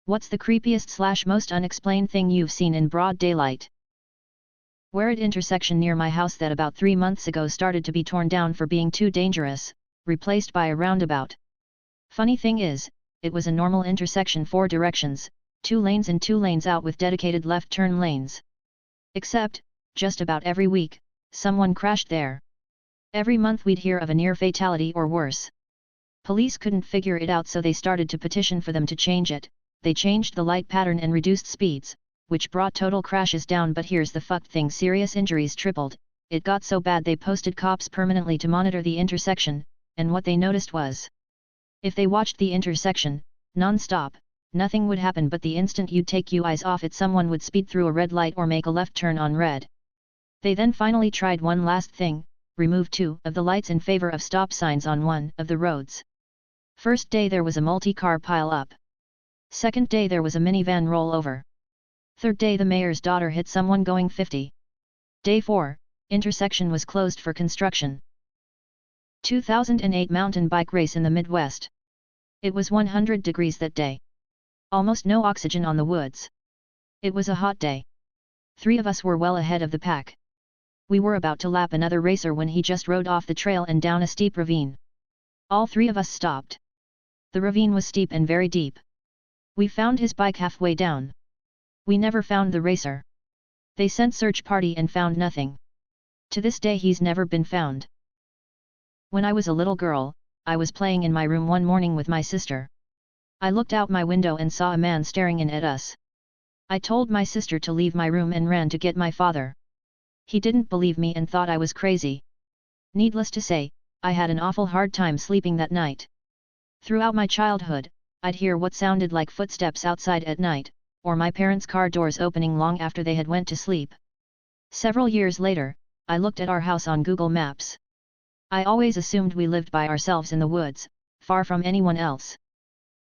What's the creepiest / most unexplained thing you've seen in broad daylight? Where at intersection near my house that about 3 months ago started to be torn down for being too dangerous, replaced by a roundabout. Funny thing is, it was a normal intersection 4 directions, 2 lanes in 2 lanes out with dedicated left turn lanes. Except, just about every week, someone crashed there. Every month we'd hear of a near fatality or worse. Police couldn't figure it out, so they started to petition for them to change it. They changed the light pattern and reduced speeds, which brought total crashes down, but here's the fucked thing: serious injuries tripled. It got so bad they posted cops permanently to monitor the intersection, and what they noticed was, if they watched the intersection, non-stop, nothing would happen, but the instant you'd take your eyes off it, someone would speed through a red light or make a left turn on red. They then finally tried one last thing: remove 2 of the lights in favor of stop signs on one of the roads. First day there was a multi-car pile-up. Second day there was a minivan rollover. Third day the mayor's daughter hit someone going 50. Day 4, intersection was closed for construction. 2008 mountain bike race in the Midwest. It was 100 degrees that day. Almost no oxygen on the woods. It was a hot day. 3 of us were well ahead of the pack. We were about to lap another racer when he just rode off the trail and down a steep ravine. All 3 of us stopped. The ravine was steep and very deep. We found his bike halfway down. We never found the racer. They sent search party and found nothing. To this day he's never been found. When I was a little girl, I was playing in my room one morning with my sister. I looked out my window and saw a man staring in at us. I told my sister to leave my room and ran to get my father. He didn't believe me and thought I was crazy. Needless to say, I had an awful hard time sleeping that night. Throughout my childhood, I'd hear what sounded like footsteps outside at night, or my parents' car doors opening long after they had went to sleep. Several years later, I looked at our house on Google Maps. I always assumed we lived by ourselves in the woods, far from anyone else.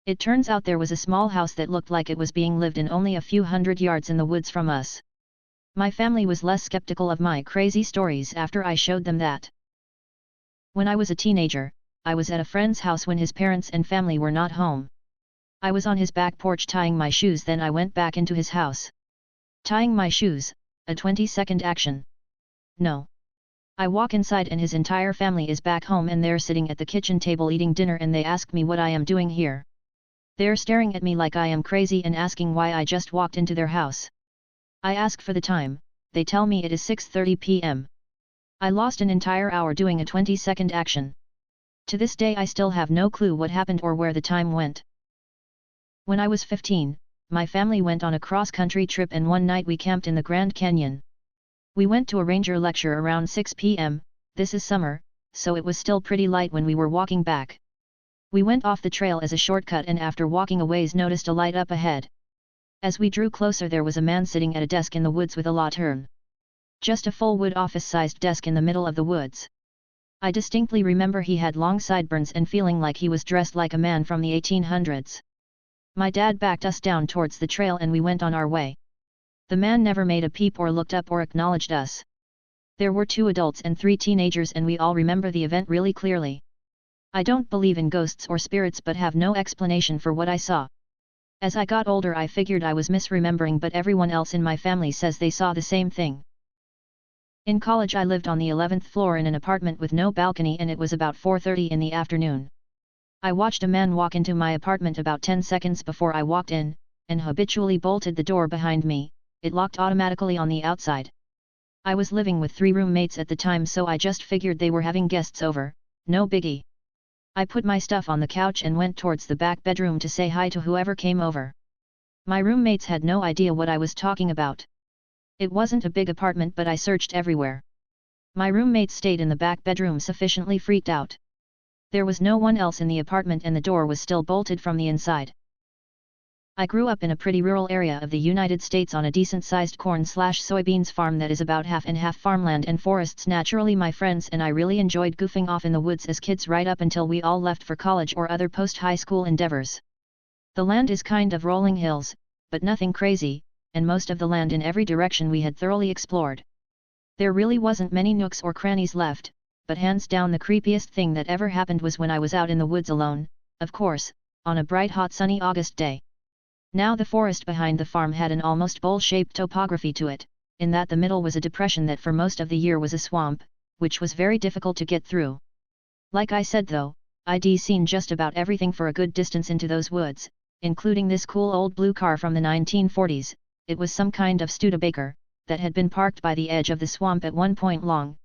It turns out there was a small house that looked like it was being lived in only a few hundred yards in the woods from us. My family was less skeptical of my crazy stories after I showed them that. When I was a teenager, I was at a friend's house when his parents and family were not home. I was on his back porch tying my shoes, then I went back into his house. Tying my shoes, a 20-second action. No. I walk inside and his entire family is back home and they're sitting at the kitchen table eating dinner, and they ask me what I am doing here. They're staring at me like I am crazy and asking why I just walked into their house. I ask for the time, they tell me it is 6:30 p.m. I lost an entire hour doing a 20-second action. To this day I still have no clue what happened or where the time went. When I was 15, my family went on a cross-country trip and one night we camped in the Grand Canyon. We went to a ranger lecture around 6 p.m, this is summer, so it was still pretty light when we were walking back. We went off the trail as a shortcut and after walking a ways noticed a light up ahead. As we drew closer there was a man sitting at a desk in the woods with a lantern. Just a full wood office-sized desk in the middle of the woods. I distinctly remember he had long sideburns and feeling like he was dressed like a man from the 1800s. My dad backed us down towards the trail and we went on our way. The man never made a peep or looked up or acknowledged us. There were 2 adults and 3 teenagers and we all remember the event really clearly. I don't believe in ghosts or spirits but have no explanation for what I saw. As I got older I figured I was misremembering, but everyone else in my family says they saw the same thing. In college I lived on the 11th floor in an apartment with no balcony and it was about 4:30 in the afternoon. I watched a man walk into my apartment about 10 seconds before I walked in, and habitually bolted the door behind me. It locked automatically on the outside. I was living with 3 roommates at the time, so I just figured they were having guests over, no biggie. I put my stuff on the couch and went towards the back bedroom to say hi to whoever came over. My roommates had no idea what I was talking about. It wasn't a big apartment but I searched everywhere. My roommates stayed in the back bedroom sufficiently freaked out. There was no one else in the apartment and the door was still bolted from the inside. I grew up in a pretty rural area of the United States on a decent-sized corn/soybeans farm that is about half and half farmland and forests. Naturally my friends and I really enjoyed goofing off in the woods as kids right up until we all left for college or other post-high school endeavors. The land is kind of rolling hills, but nothing crazy, and most of the land in every direction we had thoroughly explored. There really wasn't many nooks or crannies left, but hands down the creepiest thing that ever happened was when I was out in the woods alone, of course, on a bright hot sunny August day. Now the forest behind the farm had an almost bowl-shaped topography to it, in that the middle was a depression that for most of the year was a swamp, which was very difficult to get through. Like I said though, I'd seen just about everything for a good distance into those woods, including this cool old blue car from the 1940s, it was some kind of Studebaker, that had been parked by the edge of the swamp at one point long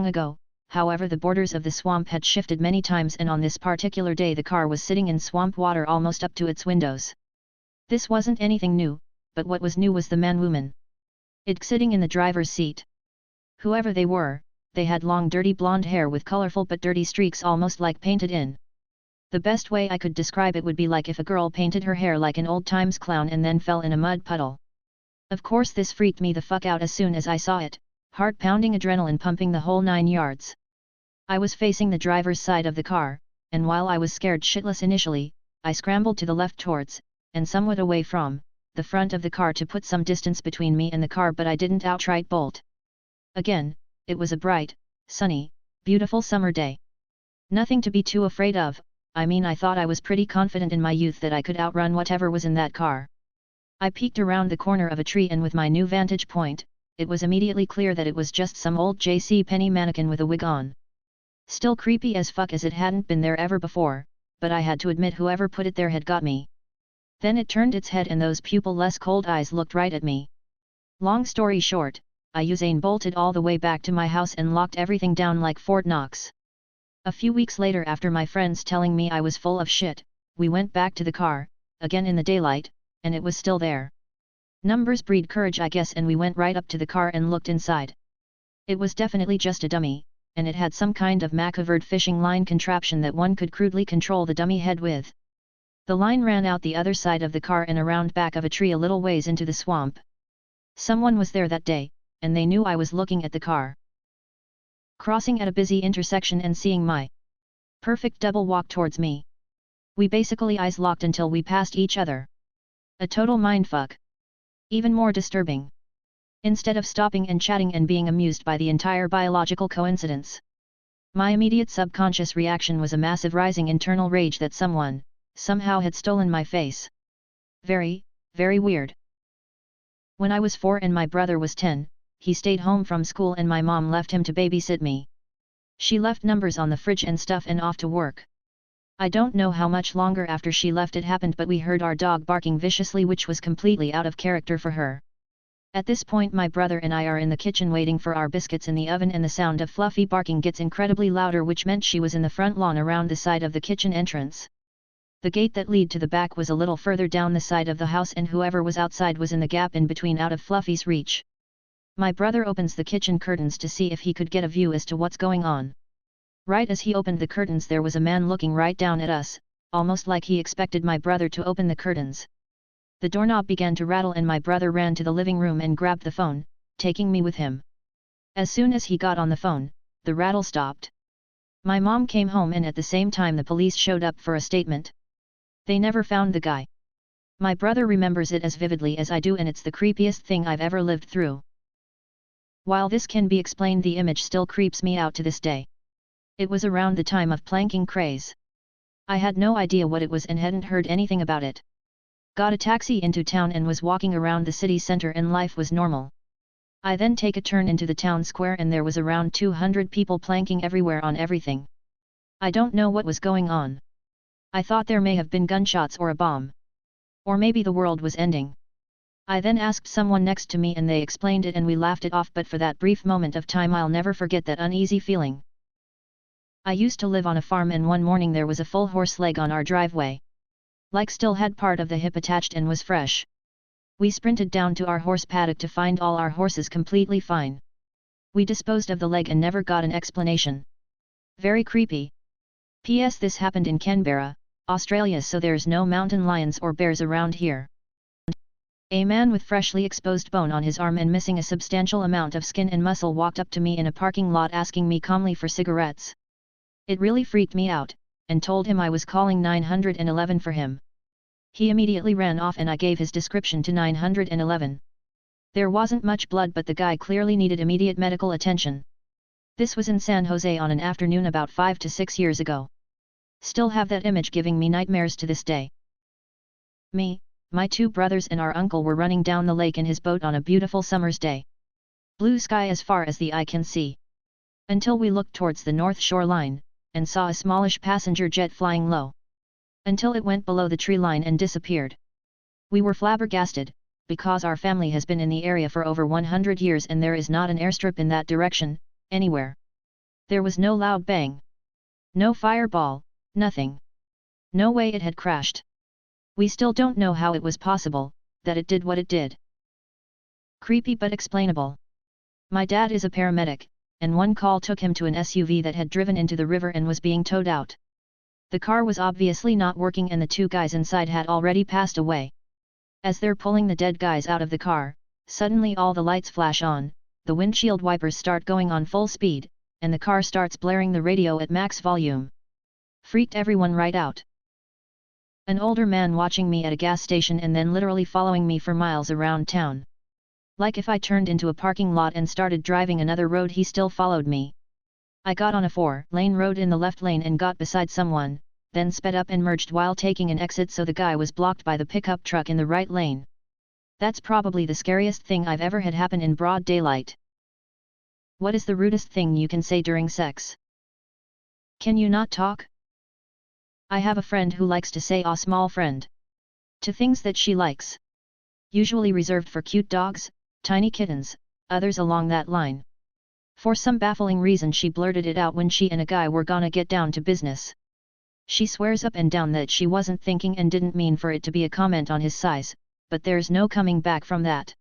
ago. However, the borders of the swamp had shifted many times and on this particular day the car was sitting in swamp water almost up to its windows. This wasn't anything new, but what was new was the man-woman. It sitting in the driver's seat. Whoever they were, they had long dirty blonde hair with colorful but dirty streaks almost like painted in. The best way I could describe it would be like if a girl painted her hair like an old-times clown and then fell in a mud puddle. Of course this freaked me the fuck out as soon as I saw it, heart pounding, adrenaline pumping, the whole 9 yards. I was facing the driver's side of the car, and while I was scared shitless initially, I scrambled to the left towards, and somewhat away from, the front of the car to put some distance between me and the car, but I didn't outright bolt. Again, it was a bright, sunny, beautiful summer day. Nothing to be too afraid of. I mean, I thought I was pretty confident in my youth that I could outrun whatever was in that car. I peeked around the corner of a tree and with my new vantage point, it was immediately clear that it was just some old JCPenney mannequin with a wig on. Still creepy as fuck as it hadn't been there ever before, but I had to admit whoever put it there had got me. Then it turned its head and those pupil-less cold eyes looked right at me. Long story short, I Usain bolted all the way back to my house and locked everything down like Fort Knox. A few weeks later, after my friends telling me I was full of shit, we went back to the car, again in the daylight, and it was still there. Numbers breed courage, I guess, and we went right up to the car and looked inside. It was definitely just a dummy, and it had some kind of MacGyver fishing line contraption that one could crudely control the dummy head with. The line ran out the other side of the car and around back of a tree a little ways into the swamp. Someone was there that day, and they knew I was looking at the car. Crossing at a busy intersection and seeing my perfect double walk towards me. We basically eyes locked until we passed each other. A total mindfuck. Even more disturbing. Instead of stopping and chatting and being amused by the entire biological coincidence, my immediate subconscious reaction was a massive rising internal rage that someone, somehow had stolen my face. Very, very weird. When I was 4 and my brother was 10, he stayed home from school and my mom left him to babysit me. She left numbers on the fridge and stuff and off to work. I don't know how much longer after she left it happened, but we heard our dog barking viciously, which was completely out of character for her. At this point my brother and I are in the kitchen waiting for our biscuits in the oven, and the sound of Fluffy barking gets incredibly louder, which meant she was in the front lawn around the side of the kitchen entrance. The gate that led to the back was a little further down the side of the house, and whoever was outside was in the gap in between, out of Fluffy's reach. My brother opens the kitchen curtains to see if he could get a view as to what's going on. Right as he opened the curtains, there was a man looking right down at us, almost like he expected my brother to open the curtains. The doorknob began to rattle and my brother ran to the living room and grabbed the phone, taking me with him. As soon as he got on the phone, the rattle stopped. My mom came home and at the same time the police showed up for a statement. They never found the guy. My brother remembers it as vividly as I do, and it's the creepiest thing I've ever lived through. While this can be explained, the image still creeps me out to this day. It was around the time of planking craze. I had no idea what it was and hadn't heard anything about it. Got a taxi into town and was walking around the city center and life was normal. I then take a turn into the town square and there was around 200 people planking everywhere on everything. I don't know what was going on. I thought there may have been gunshots or a bomb. Or maybe the world was ending. I then asked someone next to me and they explained it and we laughed it off, but for that brief moment of time I'll never forget that uneasy feeling. I used to live on a farm and one morning there was a full horse leg on our driveway. Like still had part of the hip attached and was fresh. We sprinted down to our horse paddock to find all our horses completely fine. We disposed of the leg and never got an explanation. Very creepy. P.S. This happened in Canberra, Australia, so there's no mountain lions or bears around here. A man with freshly exposed bone on his arm and missing a substantial amount of skin and muscle walked up to me in a parking lot asking me calmly for cigarettes. It really freaked me out, and told him I was calling 911 for him. He immediately ran off and I gave his description to 911. There wasn't much blood, but the guy clearly needed immediate medical attention. This was in San Jose on an afternoon about 5 to 6 years ago. Still have that image giving me nightmares to this day. Me, my two brothers and our uncle were running down the lake in his boat on a beautiful summer's day. Blue sky as far as the eye can see. Until we looked towards the north shoreline, and saw a smallish passenger jet flying low. Until it went below the tree line and disappeared. We were flabbergasted, because our family has been in the area for over 100 years and there is not an airstrip in that direction, anywhere. There was no loud bang. No fireball, nothing. No way it had crashed. We still don't know how it was possible, that it did what it did. Creepy but explainable. My dad is a paramedic, and one call took him to an SUV that had driven into the river and was being towed out. The car was obviously not working and the two guys inside had already passed away. As they're pulling the dead guys out of the car, suddenly all the lights flash on, the windshield wipers start going on full speed, and the car starts blaring the radio at max volume. Freaked everyone right out. An older man watching me at a gas station and then literally following me for miles around town. Like if I turned into a parking lot and started driving another road, he still followed me. I got on a 4-lane road in the left lane and got beside someone, then sped up and merged while taking an exit so the guy was blocked by the pickup truck in the right lane. That's probably the scariest thing I've ever had happen in broad daylight. What is the rudest thing you can say during sex? Can you not talk? I have a friend who likes to say "aw small friend" to things that she likes. Usually reserved for cute dogs, tiny kittens, others along that line. For some baffling reason she blurted it out when she and a guy were gonna get down to business. She swears up and down that she wasn't thinking and didn't mean for it to be a comment on his size, but there's no coming back from that.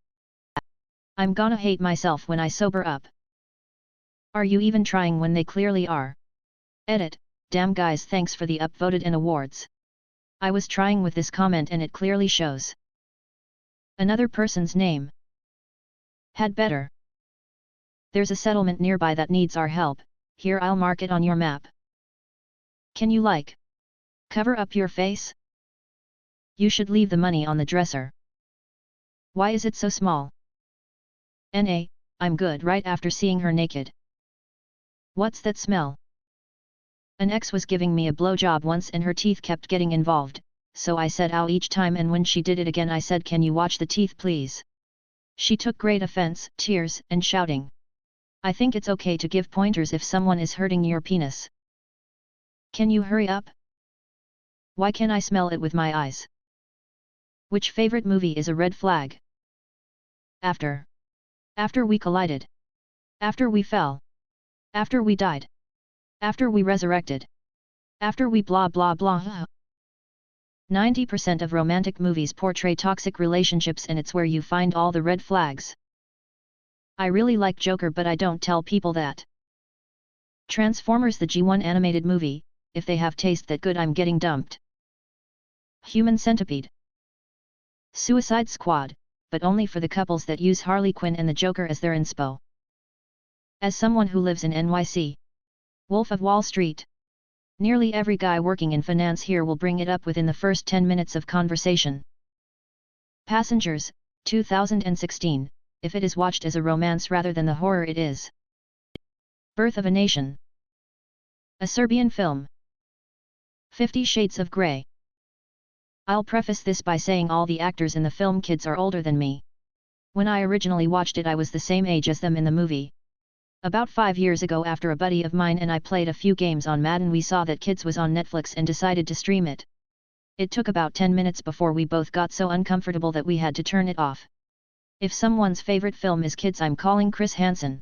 I'm gonna hate myself when I sober up. Are you even trying when they clearly are? Edit, damn guys, thanks for the upvoted and awards. I was trying with this comment and it clearly shows. Another person's name. Had better. There's a settlement nearby that needs our help, here I'll mark it on your map. Can you cover up your face? You should leave the money on the dresser. Why is it so small? NA, I'm good right after seeing her naked. What's that smell? An ex was giving me a blowjob once and her teeth kept getting involved, so I said ow each time, and when she did it again I said, can you watch the teeth please? She took great offense, tears and shouting. I think it's okay to give pointers if someone is hurting your penis. Can you hurry up? Why can't I smell it with my eyes? Which favorite movie is a red flag? After. After we collided. After we fell. After we died. After we resurrected. After we blah blah blah. 90% of romantic movies portray toxic relationships and it's where you find all the red flags. I really like Joker but I don't tell people that. Transformers the G1 animated movie, if they have taste that good I'm getting dumped. Human Centipede. Suicide Squad, but only for the couples that use Harley Quinn and the Joker as their inspo. As someone who lives in NYC. Wolf of Wall Street. Nearly every guy working in finance here will bring it up within the first 10 minutes of conversation. Passengers, 2016, if it is watched as a romance rather than the horror it is. Birth of a Nation. A Serbian film. 50 Shades of Grey. I'll preface this by saying all the actors in the film kids are older than me. When I originally watched it I was the same age as them in the movie. About 5 years ago, after a buddy of mine and I played a few games on Madden, we saw that Kids was on Netflix and decided to stream it. It took about 10 minutes before we both got so uncomfortable that we had to turn it off. If someone's favorite film is Kids, I'm calling Chris Hansen.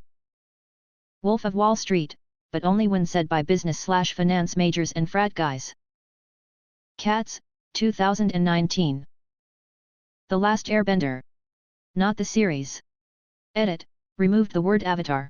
Wolf of Wall Street, but only when said by business/finance majors and frat guys. Cats, 2019. The Last Airbender. Not the series. Edit, removed the word avatar.